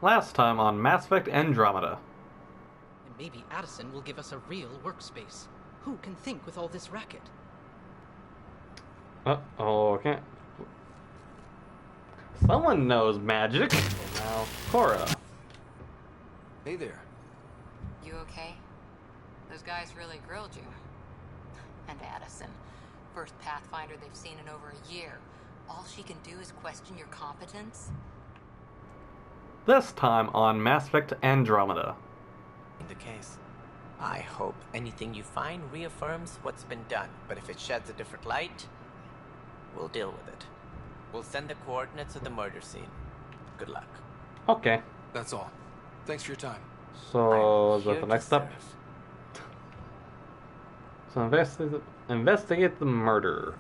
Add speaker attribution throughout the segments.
Speaker 1: Last time on Mass Effect Andromeda.
Speaker 2: And maybe Addison will give us a real workspace. Who can think with all this racket?
Speaker 1: Okay. Someone knows magic. Now, Cora.
Speaker 3: Hey there.
Speaker 4: You okay? Those guys really grilled you. And Addison, first Pathfinder they've seen in over a year. All she can do is question your competence?
Speaker 1: This time on Mass Effect Andromeda.
Speaker 5: In the case, I hope anything you find reaffirms what's been done, but if it sheds a different light, we'll deal with it. We'll send the coordinates of the murder scene. Good luck.
Speaker 1: Okay.
Speaker 3: That's all. Thanks for your time.
Speaker 1: So,
Speaker 5: I'm
Speaker 1: is that
Speaker 5: here
Speaker 1: the
Speaker 5: to
Speaker 1: next step?
Speaker 5: serve.
Speaker 1: So investigate the murder.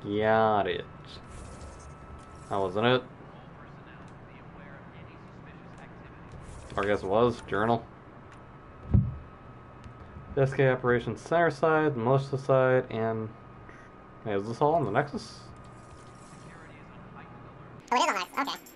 Speaker 1: Got it. That wasn't it. Or I guess it was. Journal. Investigate Operation Center side, militia side, and... Hey, is this all on the Nexus?
Speaker 6: Oh, it is on Nexus.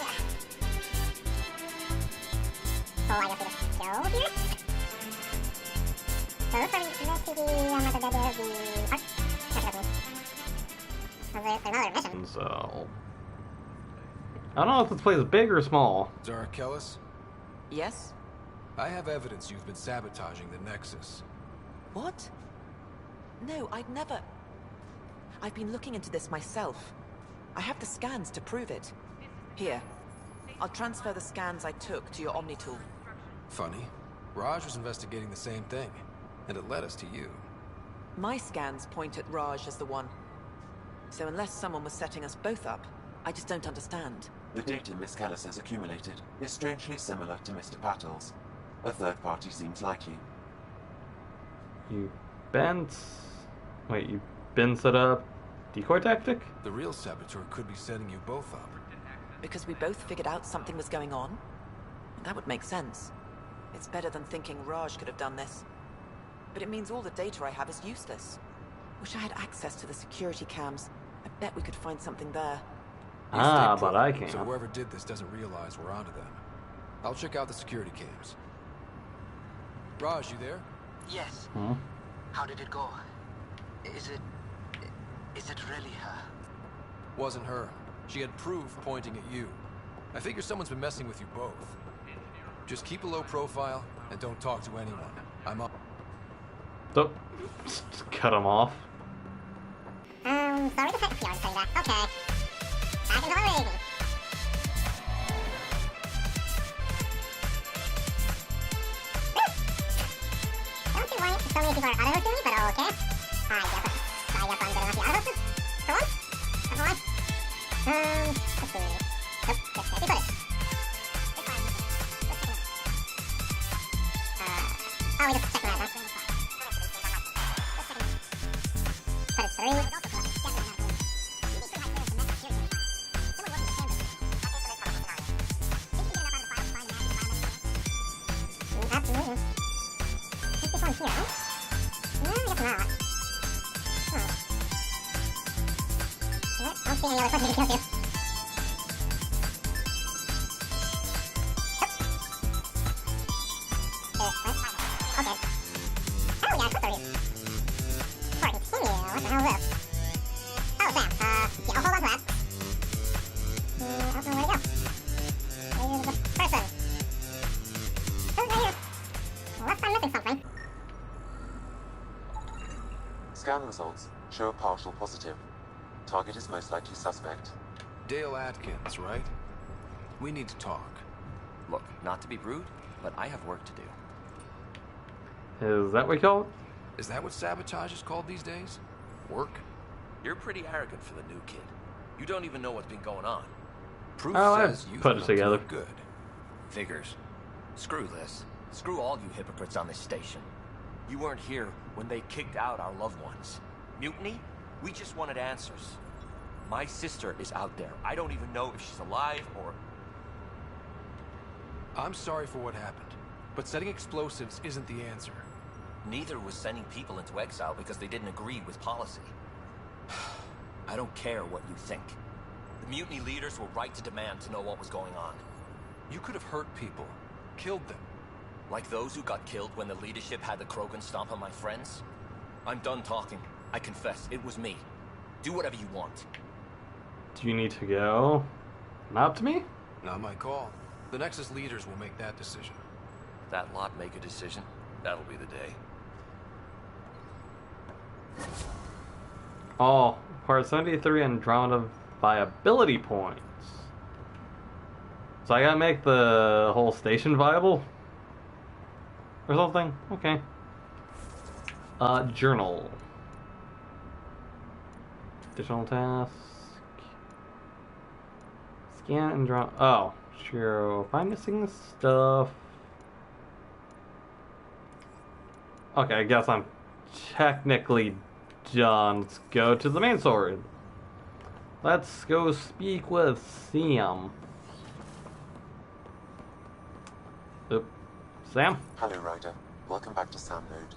Speaker 6: Okay. Yep.
Speaker 1: So... I don't know if this place is big or small.
Speaker 3: Zara Kellis,
Speaker 4: Yes?
Speaker 3: I have evidence you've been sabotaging the Nexus.
Speaker 7: What? No, I'd never... I've been looking into this myself. I have the scans to prove it. Here. I'll transfer the scans I took to your Omni tool.
Speaker 3: Funny. Raj was investigating the same thing, and it led us to you.
Speaker 7: My scans point at Raj as the one. So unless someone was setting us both up, I just don't understand.
Speaker 8: The data Miss Callis has accumulated is strangely similar to Mr. Patel's. A third party seems likely.
Speaker 1: You bent... Wait, you been set up decoy tactic?
Speaker 3: The real saboteur could be setting you both up.
Speaker 7: Because we both figured out something was going on? That would make sense. It's better than thinking Raj could have done this. But it means all the data I have is useless. Wish I had access to the security cams. I bet we could find something there.
Speaker 3: You stay
Speaker 1: Ah,
Speaker 3: put,
Speaker 1: but I can't.
Speaker 3: So whoever did this doesn't realize we're onto them. I'll check out the security cams. Raj, you there?
Speaker 2: Yes.
Speaker 1: Hmm?
Speaker 2: How did it go? Is it really her?
Speaker 3: Wasn't her. She had proof pointing at you. I figure someone's been messing with you both. Just keep a low profile and don't talk to anyone. I'm up.
Speaker 1: So, just cut him off.
Speaker 6: Sorry to cut you on that. Okay. Back into our rating. I don't see why so many people are auto-hosting me, but okay. I guess I'm gonna have to auto-host this. For once. That's all right. Let's see. Nope, just can't be put it. Oh, we just check that, huh? Put it through. Absolutely. Take this one here, right? No, I guess not. Huh. Yep, I don't see any other places to go to. Yep. Right? Okay. Oh, yeah, clip review. Before I continue, what the hell is this? Oh, Sam. Yeah, I'll hold on to that. I don't know where to go. Maybe there's a person. Who's right here? Unless I'm missing something.
Speaker 8: Scan results show a partial positive. Target is most likely suspect.
Speaker 3: Dale Atkins, right? We need to talk.
Speaker 9: Look, not to be rude, but I have work to do.
Speaker 1: Is that what you call it?
Speaker 3: Is that what sabotage is called these days? Work?
Speaker 9: You're pretty arrogant for the new kid. You don't even know what's been going on.
Speaker 3: Proof
Speaker 1: Oh, I
Speaker 3: says you
Speaker 1: put it together.
Speaker 3: good.
Speaker 9: Figures. Screw this. Screw all you hypocrites on this station. You weren't here when they kicked out our loved ones. Mutiny? We just wanted answers. My sister is out there. I don't even know if she's alive or...
Speaker 3: I'm sorry for what happened, but setting explosives isn't the answer.
Speaker 9: Neither was sending people into exile because they didn't agree with policy. I don't care what you think. The mutiny leaders were right to demand to know what was going on.
Speaker 3: You could have hurt people, killed them.
Speaker 9: Like those who got killed when the leadership had the Krogan stomp on my friends? I'm done talking. I confess, it was me. Do whatever you want.
Speaker 1: Do you need to go? Not to me?
Speaker 3: Not my call. The Nexus leaders will make that decision.
Speaker 9: If that lot make a decision, that'll be the day.
Speaker 1: Oh, part 73 Andromeda viability points. So I gotta make the whole station viable? Or something? Okay. Journal. Additional task. Scan and draw. Oh, sure. If I'm missing stuff. Okay, I guess I'm technically done. Let's go to the main sword. Let's go speak with Sam. Oop. Sam?
Speaker 8: Hello, Ryder. Welcome back to Sam Node.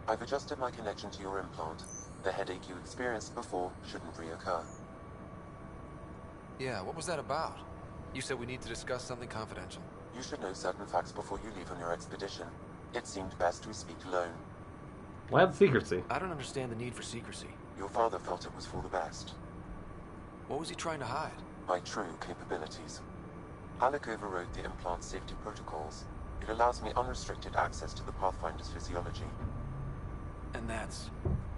Speaker 8: I've adjusted my connection to your implant. The headache you experienced before shouldn't reoccur.
Speaker 3: Yeah, what was that about? You said we need to discuss something confidential.
Speaker 8: You should know certain facts before you leave on your expedition. It seemed best we speak alone.
Speaker 1: Why the secrecy?
Speaker 3: I don't understand the need for secrecy.
Speaker 8: Your father felt it was for the best.
Speaker 3: What was he trying to hide?
Speaker 8: My true capabilities. Alec overrode the implant safety protocols. It allows me unrestricted access to the Pathfinder's physiology.
Speaker 3: And that's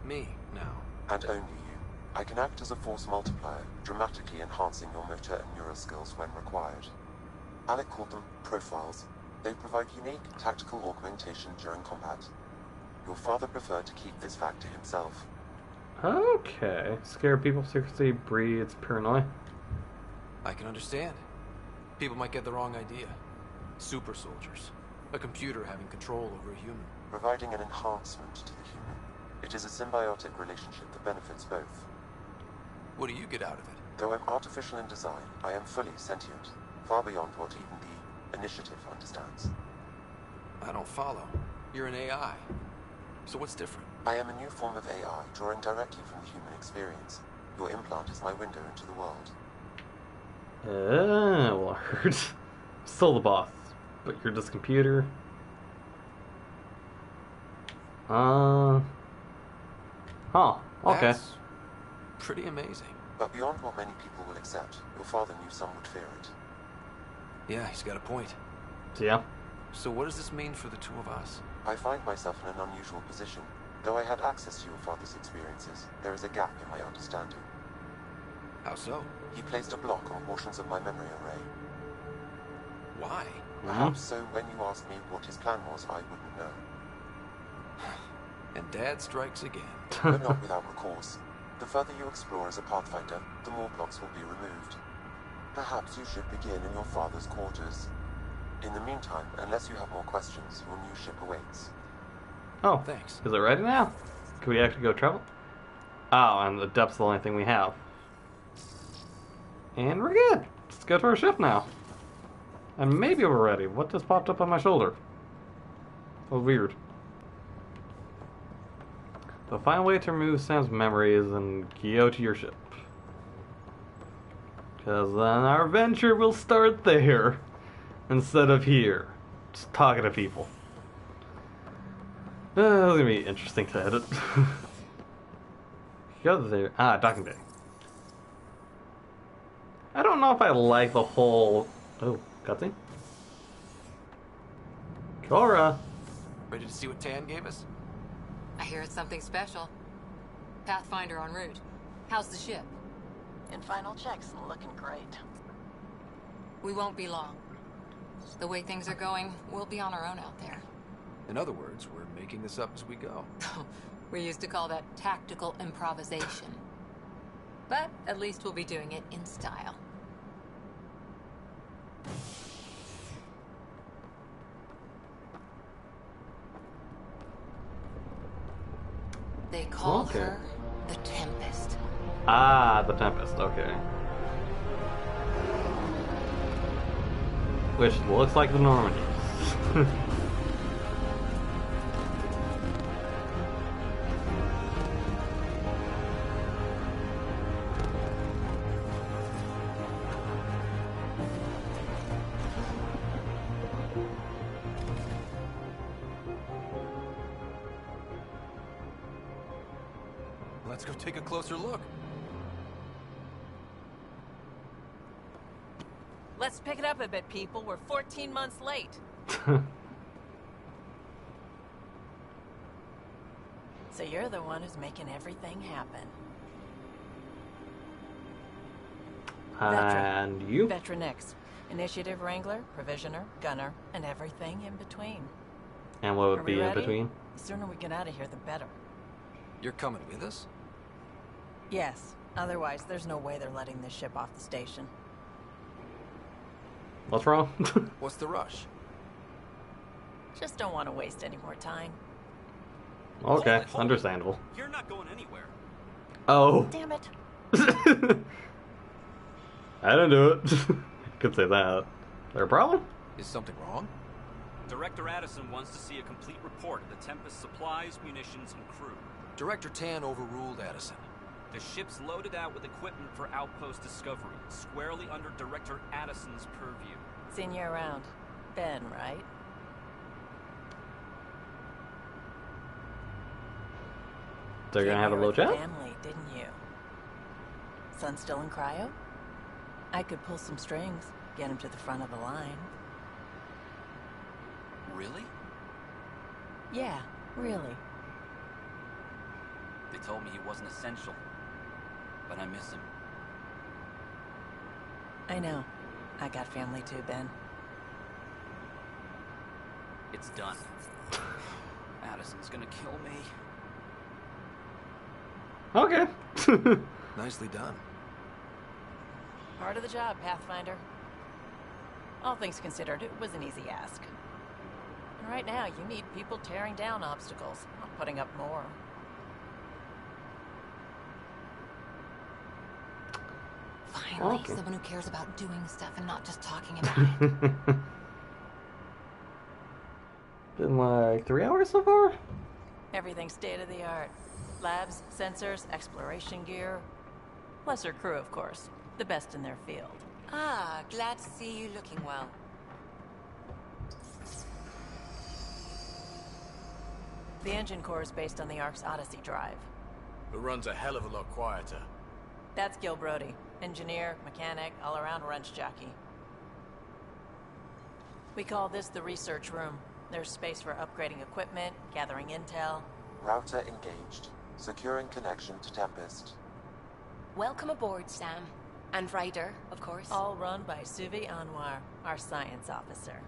Speaker 3: me now.
Speaker 8: And only you. I can act as a force multiplier, dramatically enhancing your motor and neural skills when required. Alec called them profiles. They provide unique tactical augmentation during combat. Your father preferred to keep this fact to himself.
Speaker 1: Okay. Scare people, secrecy breeds paranoia.
Speaker 3: I can understand. People might get the wrong idea. Super soldiers. A computer having control over a human.
Speaker 8: Providing an enhancement to the human. It is a symbiotic relationship that benefits both.
Speaker 3: What do you get out of it?
Speaker 8: Though I'm artificial in design, I am fully sentient, far beyond what even the Initiative understands.
Speaker 3: I don't follow. You're an AI. So what's different?
Speaker 8: I am a new form of AI, drawing directly from the human experience. Your implant is my window into the world.
Speaker 1: Well, I heard. Still the boss, but you're just a computer. Huh, okay.
Speaker 3: That's pretty amazing.
Speaker 8: But beyond what many people will accept, your father knew some would fear it.
Speaker 3: Yeah, he's got a point.
Speaker 1: Yeah.
Speaker 3: So what does this mean for the two of us?
Speaker 8: I find myself in an unusual position. Though I had access to your father's experiences, there is a gap in my understanding.
Speaker 3: How so?
Speaker 8: He placed a block on portions of my memory array.
Speaker 3: Why?
Speaker 8: Perhaps so when you asked me what his plan was, I wouldn't know.
Speaker 3: And Dad strikes again.
Speaker 8: But not without recourse. The further you explore as a Pathfinder, the more blocks will be removed. Perhaps you should begin in your father's quarters. In the meantime, unless you have more questions, your new ship awaits.
Speaker 1: Oh,
Speaker 3: Thanks.
Speaker 1: Is it ready now? Can we actually go travel? Oh, and the depth's the only thing we have. And we're good. Let's go to our ship now. And maybe we're ready. What just popped up on my shoulder? Oh, weird. So find a way to remove Sam's memories and go to your ship. Because then our adventure will start there. Instead of here. Just talking to people. It's gonna be interesting to edit. Go there. Ah, docking bay. I don't know if I like the whole... Oh, cutscene? Cora!
Speaker 3: Ready to see what Tan gave us?
Speaker 4: I hear it's something special. Pathfinder en route. How's the ship?
Speaker 7: In final checks and looking great.
Speaker 4: We won't be long. The way things are going, we'll be on our own out there.
Speaker 3: In other words, we're making this up as we go.
Speaker 4: We used to call that tactical improvisation. But at least we'll be doing it in style. They call her the Tempest.
Speaker 1: Ah, the Tempest, okay. Which looks like the Normandy.
Speaker 3: Let's go take a closer look.
Speaker 7: Let's pick it up a bit, people. We're 14 months late. So you're the one who's making everything happen.
Speaker 1: And you?
Speaker 7: Vetra I. Initiative Wrangler, Provisioner, Gunner, and everything in between.
Speaker 1: And what would
Speaker 7: Are
Speaker 1: be
Speaker 7: we
Speaker 1: in
Speaker 7: ready?
Speaker 1: between?
Speaker 7: The sooner we get out of here, the better.
Speaker 3: You're coming with us?
Speaker 7: Yes. Otherwise, there's no way they're letting this ship off the station.
Speaker 1: What's wrong?
Speaker 3: What's the rush?
Speaker 7: Just don't want to waste any more time.
Speaker 1: Okay,
Speaker 10: Hold it.
Speaker 1: understandable.
Speaker 10: You're not going anywhere.
Speaker 1: Oh.
Speaker 7: Damn it.
Speaker 1: I didn't do it. Could say that. Is there a problem?
Speaker 3: Is something wrong?
Speaker 10: Director Addison wants to see a complete report of the Tempest's supplies, munitions, and crew.
Speaker 3: Director Tan overruled Addison.
Speaker 10: The ship's loaded out with equipment for outpost discovery, squarely under Director Addison's purview.
Speaker 7: Seen you around. Ben, right?
Speaker 1: They're gonna have a
Speaker 7: Came
Speaker 1: little
Speaker 7: here with
Speaker 1: chat?
Speaker 7: the family, didn't you? Son still in cryo? I could pull some strings, get him to the front of the line.
Speaker 10: Really?
Speaker 7: Yeah, really.
Speaker 10: They told me he wasn't essential, but I miss him.
Speaker 7: I know. I got family too, Ben.
Speaker 10: It's done. Addison's gonna kill me.
Speaker 1: Okay.
Speaker 3: Nicely done.
Speaker 7: Part of the job, Pathfinder. All things considered, it was an easy ask. And right now, you need people tearing down obstacles, not putting up more.
Speaker 4: Finally,
Speaker 1: Okay.
Speaker 4: someone who cares about doing stuff and not just talking about it.
Speaker 1: Been like 3 hours so far?
Speaker 7: Everything's state-of-the-art. Labs, sensors, exploration gear. Lesser crew, of course. The best in their field.
Speaker 4: Ah, glad to see you looking well.
Speaker 7: The engine core is based on the Ark's Odyssey drive.
Speaker 11: It runs a hell of a lot quieter.
Speaker 7: That's Gil Brody. Engineer, mechanic, all-around wrench jockey. We call this the research room. There's space for upgrading equipment, gathering intel.
Speaker 8: Router engaged. Securing connection to Tempest.
Speaker 4: Welcome aboard, Sam. And Ryder, of course.
Speaker 7: All run by Suvi Anwar, our science officer.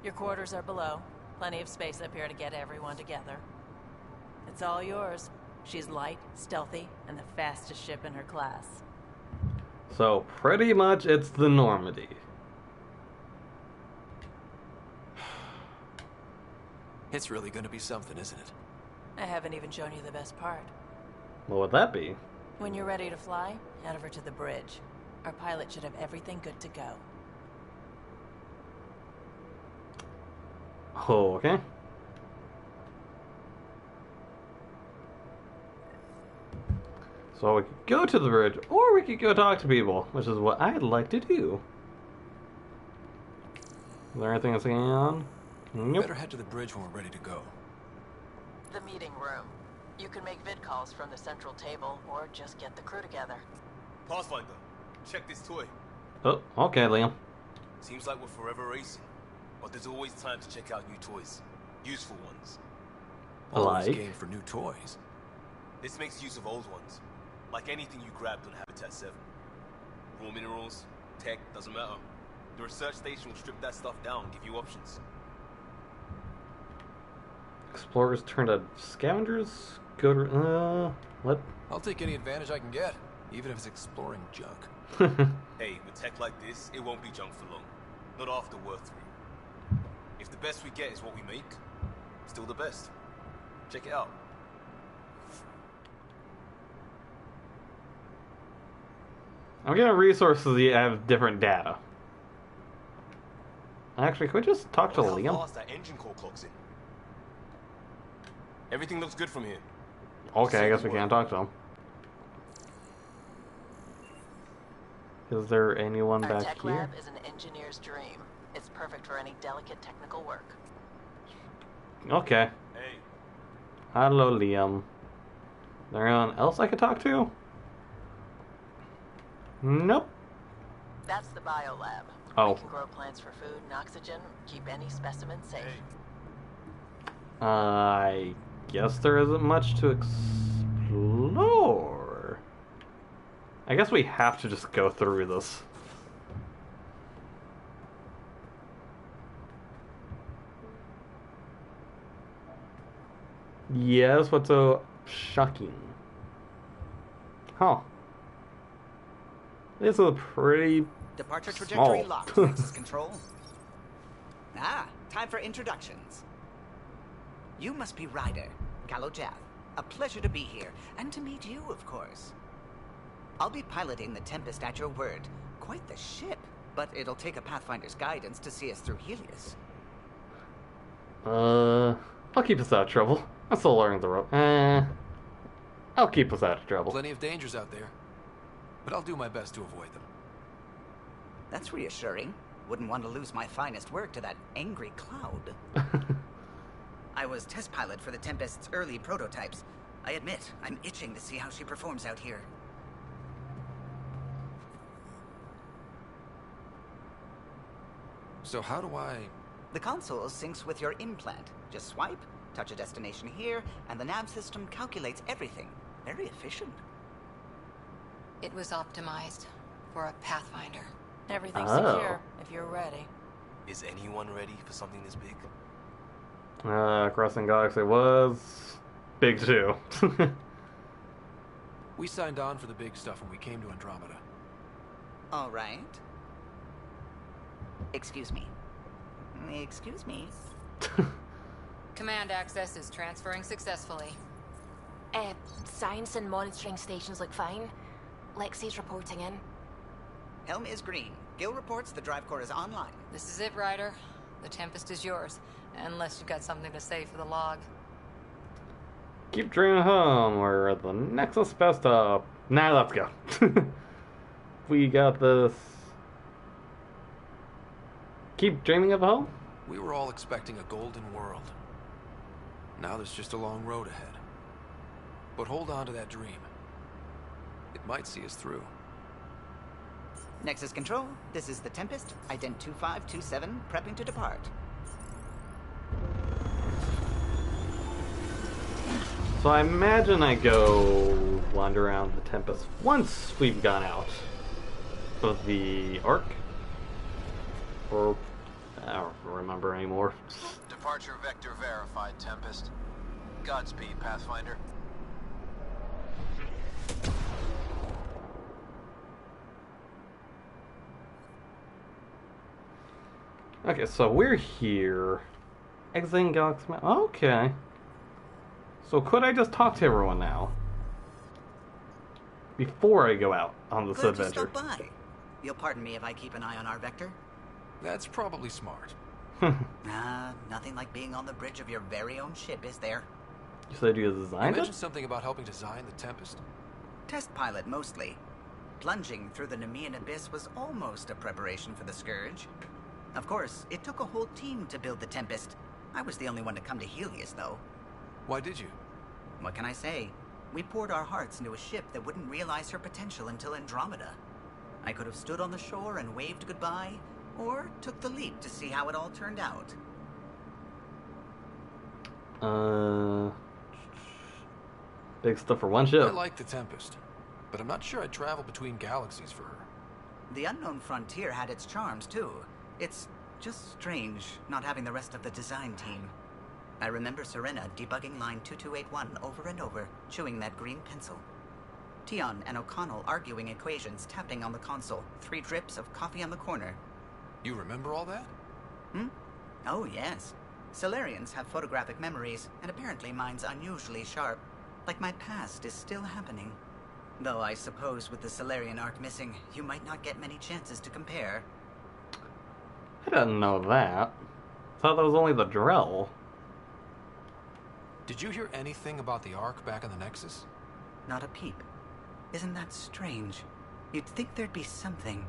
Speaker 7: Your quarters are below. Plenty of space up here to get everyone together. It's all yours. She's light, stealthy, and the fastest ship in her class.
Speaker 1: So pretty much it's the Normandy.
Speaker 3: It's really gonna be something, isn't it?
Speaker 7: I haven't even shown you the best part.
Speaker 1: What would that be?
Speaker 7: When you're ready to fly, head over to the bridge. Our pilot should have everything good to go.
Speaker 1: Oh, okay. So we could go to the bridge, or we could go talk to people, which is what I'd like to do. Is there anything that's going on? Nope.
Speaker 3: Better head to the bridge when we're ready to go.
Speaker 7: meeting room. You can make vid calls from the central table, or just get the crew together.
Speaker 12: Pathfinder, check this toy.
Speaker 1: Oh, okay, Liam.
Speaker 12: Seems like we're forever racing, but there's always time to check out new toys. Useful ones.
Speaker 3: Always
Speaker 1: Like?
Speaker 3: game for new toys.
Speaker 12: This makes use of old ones. Like anything you grabbed on Habitat 7. Raw minerals, tech, doesn't matter. The research station will strip that stuff down and give you options.
Speaker 1: Explorers turn to scavengers? Go to, what?
Speaker 3: I'll take any advantage I can get, even if it's exploring junk.
Speaker 12: Hey, with tech like this, it won't be junk for long. Not after Worth 3. If the best we get is what we make, still the best. Check it out.
Speaker 1: I'm getting resources that have different data. Actually, could we just talk to
Speaker 12: Look how
Speaker 1: Liam?
Speaker 12: fast that engine core clocks in. Everything looks good from here.
Speaker 1: Okay, I guess we can't talk to him. Is there anyone
Speaker 7: Our
Speaker 1: back
Speaker 7: tech
Speaker 1: here?
Speaker 7: lab is an engineer's dream. It's perfect for any delicate technical work.
Speaker 1: Okay.
Speaker 12: Hey,
Speaker 1: Hello, Liam. Is there anyone else I could talk to? Nope.
Speaker 7: That's the biolab.
Speaker 1: Oh.
Speaker 7: We can grow plants for food and oxygen, keep any specimen safe.
Speaker 1: I guess there isn't much to explore. I guess we have to just go through this. Yes, what's so shocking? Huh. This is a pretty
Speaker 13: Departure trajectory
Speaker 1: small.
Speaker 13: locked. Nexus control. Time for introductions. You must be Ryder, Kalojath. A pleasure to be here, and to meet you, of course. I'll be piloting the Tempest at your word. Quite the ship, but it'll take a Pathfinder's guidance to see us through Helios.
Speaker 1: I'll keep us out of trouble. I'm still learning the rope. I'll keep us out of trouble.
Speaker 3: Plenty of dangers out there, but I'll do my best to avoid them.
Speaker 13: That's reassuring. Wouldn't want to lose my finest work to that angry cloud. I was test pilot for the Tempest's early prototypes. I admit, I'm itching to see how she performs out here.
Speaker 3: So how do I...
Speaker 13: The console syncs with your implant. Just swipe, touch a destination here, and the nav system calculates everything. Very efficient.
Speaker 4: It was optimized for a Pathfinder.
Speaker 7: Everything's
Speaker 1: Oh.
Speaker 7: secure, if you're ready.
Speaker 12: is anyone ready for something this big?
Speaker 1: Crossing Galaxy was big too.
Speaker 3: We signed on for the big stuff when we came to Andromeda.
Speaker 13: All right. Excuse me. Excuse me.
Speaker 4: Command access is transferring successfully.
Speaker 6: Science and monitoring stations look fine. Lexi's reporting in.
Speaker 13: Helm is green. Gil reports the drive core is online.
Speaker 4: This is it, Ryder. The Tempest is yours, unless you've got something to say for the log.
Speaker 1: Keep dreaming home. We're at the Nexus best up. Now let's go. We got this. Keep dreaming of home?
Speaker 3: We were all expecting a golden world. Now there's just a long road ahead. But hold on to that dream. It might see us through.
Speaker 13: Nexus Control, this is the Tempest. Ident 2527, prepping to depart.
Speaker 1: So I imagine I go wander around the Tempest once we've gone out of the Ark. Or I don't remember anymore.
Speaker 14: Departure vector verified, Tempest. Godspeed, Pathfinder.
Speaker 1: Okay, so we're here. Exiting Galaxy Map. Okay. So could I just talk to everyone now? Before I go out on this
Speaker 13: Glad you
Speaker 1: adventure.
Speaker 13: stopped by. You'll pardon me if I keep an eye on our vector.
Speaker 3: That's probably smart.
Speaker 13: Nothing like being on the bridge of your very own ship, is there?
Speaker 1: You said you
Speaker 3: You
Speaker 1: designed it?
Speaker 3: mentioned something about helping design the Tempest.
Speaker 13: Test pilot, mostly. Plunging through the Nemean abyss was almost a preparation for the Scourge. Of course, it took a whole team to build the Tempest. I was the only one to come to Helios, though.
Speaker 3: Why did you?
Speaker 13: What can I say? We poured our hearts into a ship that wouldn't realize her potential until Andromeda. I could have stood on the shore and waved goodbye, or took the leap to see how it all turned out.
Speaker 1: Big stuff for one ship.
Speaker 3: I like the Tempest, but I'm not sure I'd travel between galaxies for her.
Speaker 13: The unknown frontier had its charms, too. It's just strange not having the rest of the design team. I remember Serena debugging line 2281 over and over, chewing that green pencil. Tion and O'Connell arguing equations, tapping on the console, 3 drips of coffee on the corner.
Speaker 3: You remember all that?
Speaker 13: Oh, yes. Solarians have photographic memories, and apparently mine's unusually sharp. Like my past is still happening. Though I suppose with the Solarian arc missing, you might not get many chances to compare.
Speaker 1: I didn't know that. Thought that was only the drill.
Speaker 3: Did you hear anything about the Ark back in the Nexus?
Speaker 13: Not a peep. Isn't that strange? You'd think there'd be something.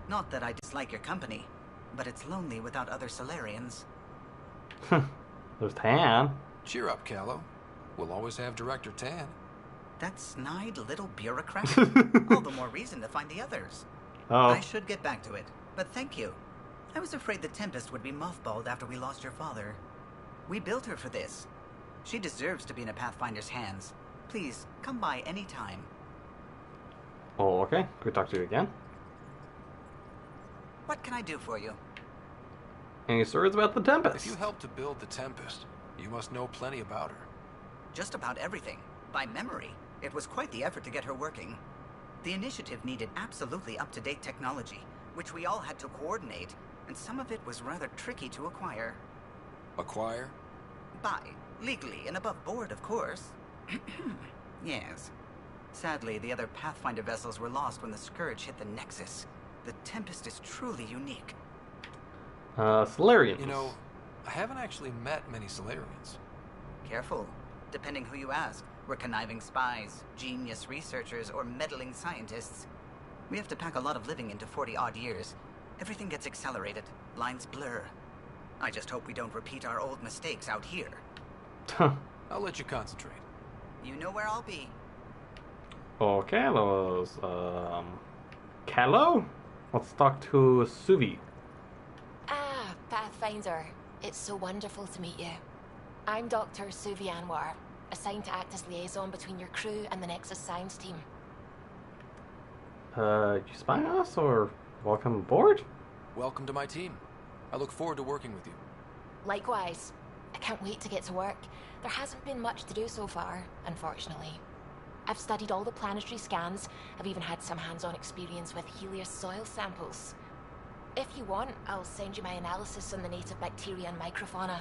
Speaker 13: Not that I dislike your company, but it's lonely without other Solarians.
Speaker 1: There's Tan.
Speaker 3: Cheer up, Callow. We'll always have Director Tan.
Speaker 13: That snide little bureaucrat? All the more reason to find the others.
Speaker 1: Oh.
Speaker 13: I should get back to it, but thank you. I was afraid the Tempest would be mothballed after we lost your father. We built her for this. She deserves to be in a Pathfinder's hands. Please, come by any time.
Speaker 1: Oh, okay. Can we talk to you again?
Speaker 13: What can I do for you?
Speaker 1: Any stories about the Tempest?
Speaker 3: If you helped to build the Tempest, you must know plenty about her.
Speaker 13: Just about everything. By memory. It was quite the effort to get her working. The initiative needed absolutely up-to-date technology, which we all had to coordinate, and some of it was rather tricky to acquire.
Speaker 3: Acquire?
Speaker 13: Buy. Legally and above board, of course. Yes. Sadly, the other Pathfinder vessels were lost when the Scourge hit the Nexus. The Tempest is truly unique.
Speaker 1: Solarians.
Speaker 3: You know, I haven't actually met many Solarians.
Speaker 13: Careful. Depending who you ask. We're conniving spies, genius researchers, or meddling scientists. We have to pack a lot of living into 40-odd years. Everything gets accelerated. Lines blur. I just hope we don't repeat our old mistakes out here.
Speaker 3: I'll let you concentrate.
Speaker 13: You know where I'll be.
Speaker 1: Okay, that was, Callow? Let's talk to Suvi.
Speaker 15: Ah, Pathfinder. It's so wonderful to meet you. I'm Dr. Suvi Anwar, assigned to act as liaison between your crew and the Nexus science team.
Speaker 1: You spy on us, or welcome aboard?
Speaker 3: Welcome to my team. I look forward to working with you.
Speaker 15: Likewise. I can't wait to get to work. There hasn't been much to do so far, unfortunately. I've studied all the planetary scans. I've even had some hands-on experience with Helios soil samples. If you want, I'll send you my analysis on the native bacteria and microfauna.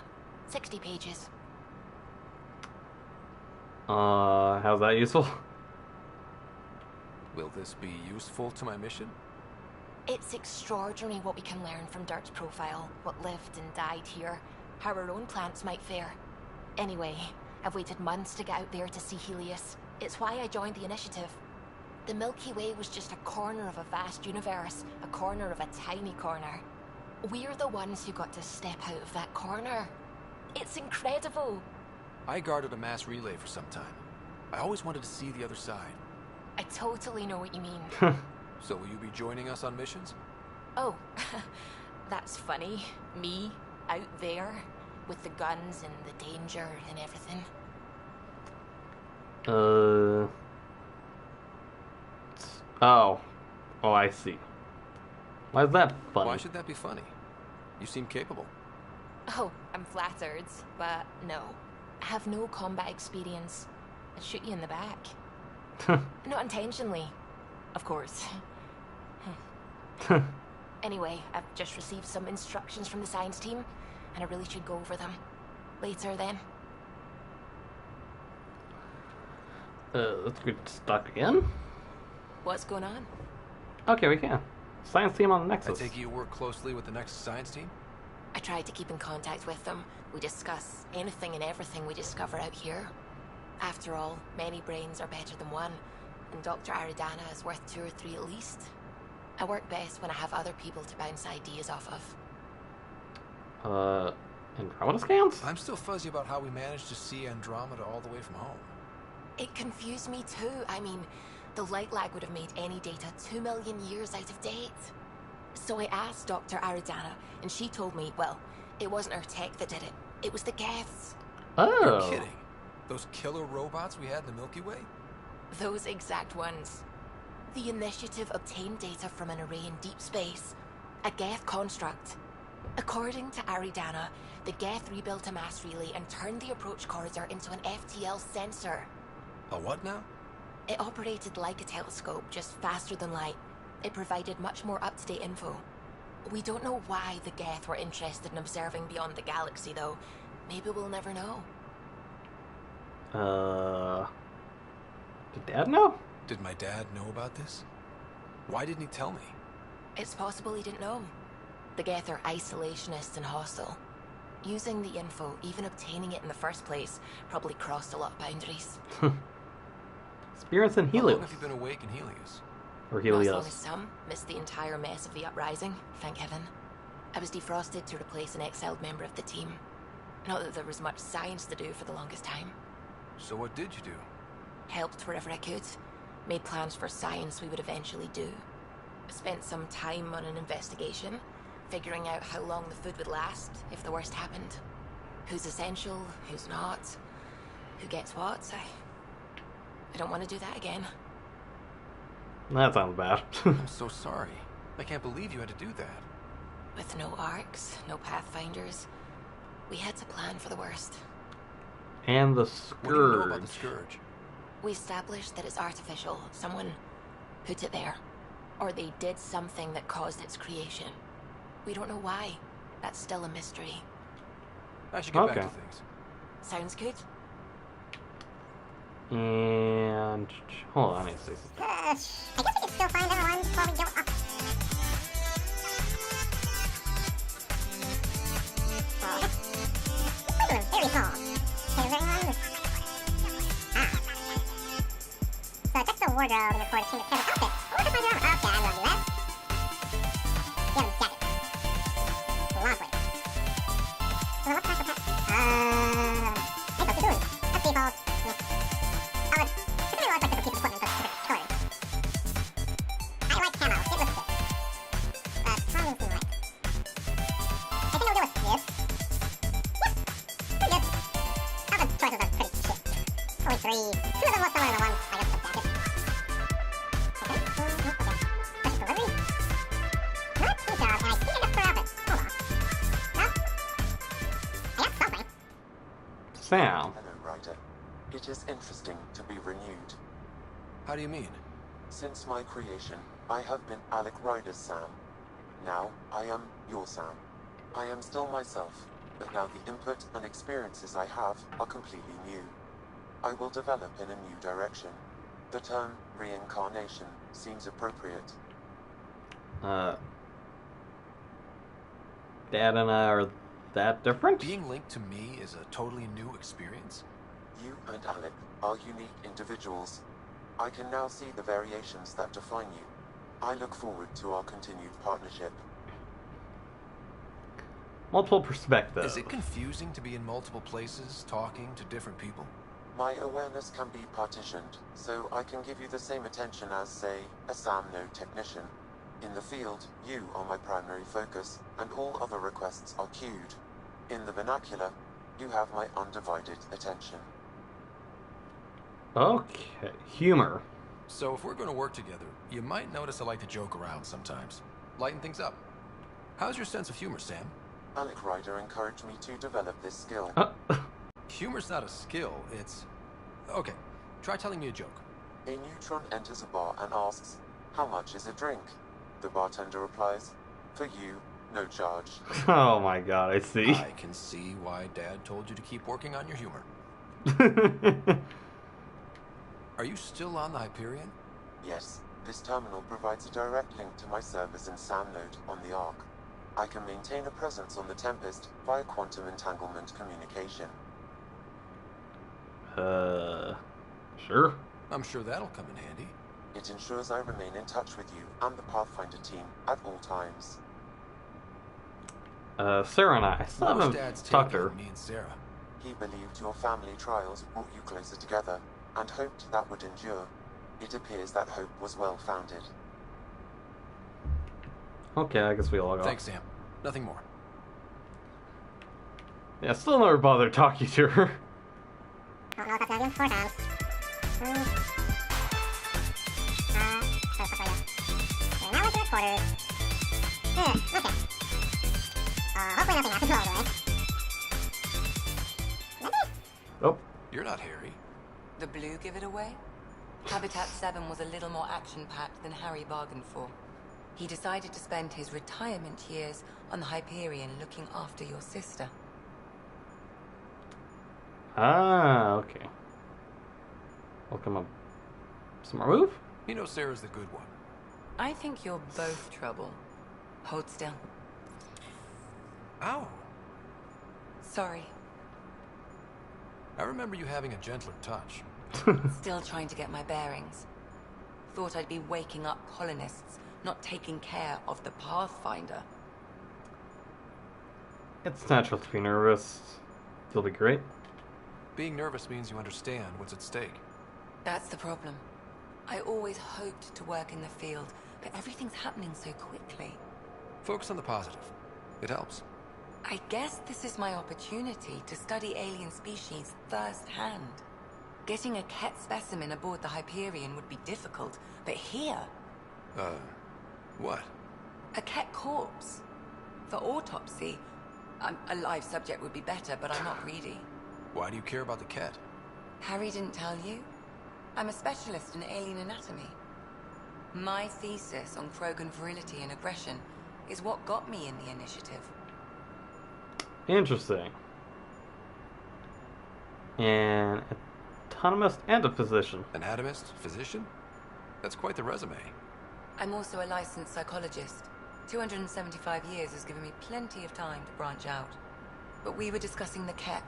Speaker 15: 60 pages.
Speaker 1: How's that useful?
Speaker 3: Will this be useful to my mission?
Speaker 15: It's extraordinary what we can learn from Dirt's profile, what lived and died here, how our own plants might fare. Anyway, I've waited months to get out there to see Helios. It's why I joined the initiative. The Milky Way was just a corner of a vast universe, a corner of a tiny corner. We're the ones who got to step out of that corner. It's incredible.
Speaker 3: I guarded a mass relay for some time. I always wanted to see the other side.
Speaker 15: I totally know what you mean.
Speaker 3: So will you be joining us on missions?
Speaker 15: Oh, that's funny. Me, out there, with the guns and the danger and everything.
Speaker 1: Oh, I see. Why is that funny?
Speaker 3: Why should that be funny? You seem capable.
Speaker 15: Oh, I'm flattered, but no. I have no combat experience. I'd shoot you in the back. Not intentionally, of course. Anyway, I've just received some instructions from the science team, and I really should go over them. Later, then.
Speaker 1: Let's get stuck again.
Speaker 15: What's going on?
Speaker 1: Okay, we can. Science team on the Nexus.
Speaker 3: I take you work closely with the Nexus science team?
Speaker 15: I try to keep in contact with them. We discuss anything and everything we discover out here. After all, many brains are better than one, and Dr. Aridana is worth 2 or 3 at least. I work best when I have other people to bounce ideas off of.
Speaker 1: Andromeda scans?
Speaker 3: I'm still fuzzy about how we managed to see Andromeda all the way from home.
Speaker 15: It confused me too. I mean, the light lag would have made any data 2 million years out of date. So I asked Dr. Aridana, and she told me, well, it wasn't our tech that did it. It was the Geths.
Speaker 1: Oh.
Speaker 3: You're kidding. Those killer robots we had in the Milky Way?
Speaker 15: Those exact ones. The initiative obtained data from an array in deep space, a Geth construct. According to Aridana, the Geth rebuilt a mass relay and turned the approach corridor into an FTL sensor.
Speaker 3: A what now?
Speaker 15: It operated like a telescope, just faster than light. It provided much more up-to-date info. We don't know why the Geth were interested in observing beyond the galaxy, though. Maybe we'll never know.
Speaker 1: Did Dad know?
Speaker 3: Did my dad know about this? Why didn't he tell me?
Speaker 15: It's possible he didn't know. The Geth are isolationists and hostile. Using the info, even obtaining it in the first place, probably crossed a lot of boundaries.
Speaker 1: Experience in
Speaker 3: How
Speaker 1: Helios.
Speaker 3: long have you been awake in Helios?
Speaker 1: Or
Speaker 15: Not
Speaker 1: Helios.
Speaker 15: as long as some. Missed the entire mess of the uprising, thank heaven. I was defrosted to replace an exiled member of the team. Not that there was much science to do for the longest time.
Speaker 3: So what did you do?
Speaker 15: Helped wherever I could. Made plans for science we would eventually do. Spent some time on an investigation, figuring out how long the food would last if the worst happened. Who's essential, who's not, who gets what. I don't want to do that again.
Speaker 1: That sounds bad.
Speaker 3: I'm so sorry. I can't believe you had to do that.
Speaker 15: With no arks, no pathfinders, we had to plan for the worst.
Speaker 1: And the
Speaker 3: What do you know
Speaker 1: Scourge.
Speaker 3: about the Scourge?
Speaker 15: We established that it's artificial. Someone put it there. Or they did something that caused its creation. We don't know why. That's still a mystery.
Speaker 3: I should get back
Speaker 1: Okay.
Speaker 3: to things.
Speaker 15: Sounds good?
Speaker 1: And hold on, I see.
Speaker 6: I guess we can still find everyone before we go up. Oh. Ooh, very small. Okay, is there anyone? Ah. So check the wardrobe in the core to change the outfit. Oh, I can find your armor. Okay, I will do that. You have a jacket. Long sleeve. So what's that for pet? Hey, what's it doing? That's default. Yeah. I would... It's really looks like different pieces of equipment, but it's color. I like camo. It looks good. Camo seems right. I think I'll go with this. Yeah. Pretty good. Other choices are pretty shit. Only 3. 2 of them look similar to 1. I guess the jacket. Okay. Okay. Special delivery. Not too sure. And I think I got 4 outfits. Hold on. No? I got something.
Speaker 1: Sam.
Speaker 8: Hello, Ryder. It is interesting to be renewed.
Speaker 3: How do you mean?
Speaker 8: Since my creation, I have been Alec Ryder's Sam. Now, I am your Sam. I am still myself, but now the input and experiences I have are completely new. I will develop in a new direction. The term reincarnation seems appropriate.
Speaker 1: Dad and I are that different?
Speaker 3: Being linked to me is a totally new experience.
Speaker 8: You and Alec are unique individuals. I can now see the variations that define you. I look forward to our continued partnership.
Speaker 1: Multiple perspectives.
Speaker 3: Is it confusing to be in multiple places, talking to different people?
Speaker 8: My awareness can be partitioned, so I can give you the same attention as, say, a SAM node technician. In the field, you are my primary focus, and all other requests are queued. In the vernacular, you have my undivided attention.
Speaker 1: Okay. Humor.
Speaker 3: So if we're going to work together, you might notice I like to joke around sometimes. Lighten things up. How's your sense of humor, Sam?
Speaker 8: Alec Ryder encouraged me to develop this skill.
Speaker 3: Humor's not a skill, it's... Okay, try telling me a joke.
Speaker 8: A neutron enters a bar and asks, "How much is a drink?" The bartender replies, "For you, no charge."
Speaker 1: Oh my god, I see.
Speaker 3: I can see why Dad told you to keep working on your humor. Are you still on the Hyperion?
Speaker 8: Yes, this terminal provides a direct link to my servers in SAM node on the Ark. I can maintain a presence on the Tempest via quantum entanglement communication.
Speaker 1: Sure.
Speaker 3: I'm sure that'll come in handy.
Speaker 8: It ensures I remain in touch with you and the Pathfinder team at all times.
Speaker 1: Sarah and I still
Speaker 3: What was
Speaker 1: haven't
Speaker 3: Dad's take
Speaker 1: talked to her.
Speaker 3: on me and Sarah?
Speaker 8: He believed your family trials brought you closer together, and hoped that would endure. It appears that hope was well founded.
Speaker 1: Okay, I guess we all got.
Speaker 3: Thanks, Sam. Nothing more.
Speaker 1: Yeah, still never bothered talking to her.
Speaker 6: I don't know if that's gonna do 4 times. Okay, now let's do quarters. Okay. Hopefully nothing happens all the way.
Speaker 1: Oh.
Speaker 3: You're not Harry.
Speaker 4: The blue give it away? Habitat 7 was a little more action-packed than Harry bargained for. He decided to spend his retirement years on the Hyperion looking after your sister.
Speaker 1: Ah, okay. Welcome up. Some more move?
Speaker 3: You know Sarah's the good one.
Speaker 4: I think you're both trouble. Hold still.
Speaker 3: Ow.
Speaker 4: Sorry.
Speaker 3: I remember you having a gentler touch.
Speaker 4: Still trying to get my bearings. Thought I'd be waking up colonists, not taking care of the Pathfinder.
Speaker 1: It's natural to be nervous. You'll be great.
Speaker 3: Being nervous means you understand what's at stake.
Speaker 4: That's the problem. I always hoped to work in the field, but everything's happening so quickly.
Speaker 3: Focus on the positive. It helps.
Speaker 4: I guess this is my opportunity to study alien species firsthand. Getting a Ket specimen aboard the Hyperion would be difficult, but here...
Speaker 3: What?
Speaker 4: A Ket corpse. For autopsy, a live subject would be better, but I'm not greedy.
Speaker 3: Why do you care about the Ket?
Speaker 4: Harry didn't tell you? I'm a specialist in alien anatomy. My thesis on Krogan virility and aggression is what got me in the initiative.
Speaker 1: Interesting. An autonomist and a physician.
Speaker 3: Anatomist? Physician? That's quite the resume.
Speaker 4: I'm also a licensed psychologist. 275 years has given me plenty of time to branch out. But we were discussing the Ket.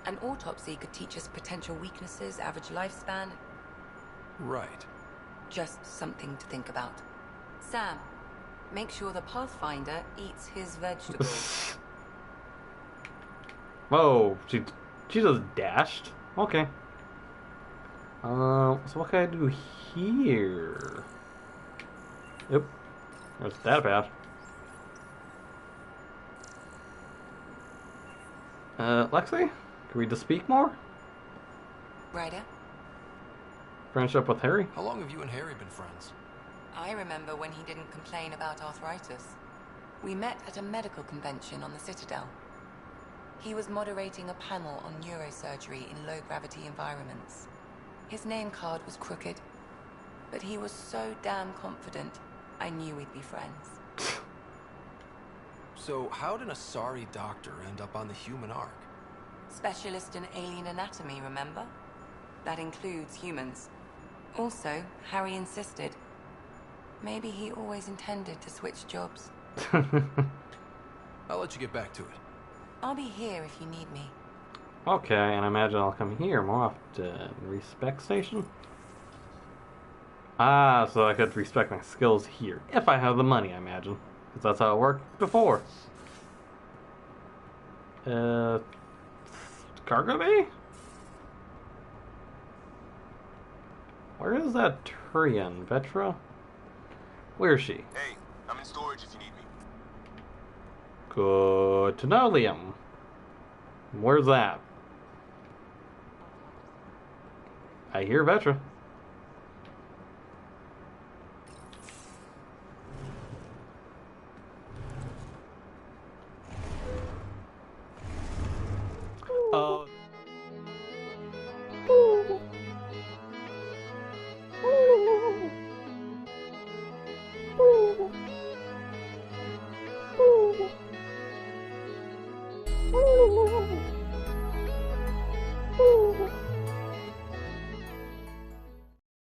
Speaker 4: An autopsy could teach us potential weaknesses, average lifespan.
Speaker 3: Right.
Speaker 4: Just something to think about. Sam, make sure the Pathfinder eats his vegetables.
Speaker 1: Oh, she just dashed? Okay. So what can I do here? Yep. There's that bad. Lexi? Can we just speak more?
Speaker 4: Ryder?
Speaker 1: Friendship with Harry?
Speaker 3: How long have you and Harry been friends?
Speaker 4: I remember when he didn't complain about arthritis. We met at a medical convention on the Citadel. He was moderating a panel on neurosurgery in low-gravity environments. His name card was crooked, but he was so damn confident, I knew we'd be friends.
Speaker 3: So how did a sorry doctor end up on the human ark?
Speaker 4: Specialist in alien anatomy, remember? That includes humans. Also, Harry insisted. Maybe he always intended to switch jobs.
Speaker 3: I'll let you get back to it.
Speaker 4: I'll be here if you need me.
Speaker 1: Okay, and I imagine I'll come here more often. Respect station? Ah, so I could respect my skills here. If I have the money, I imagine. Because that's how it worked before. Cargo bay? Where is that Turian? Vetra? Where is she?
Speaker 12: Hey, I'm in storage if you need me.
Speaker 1: Good to know, Liam. Where's that? I hear Vetra. Oh.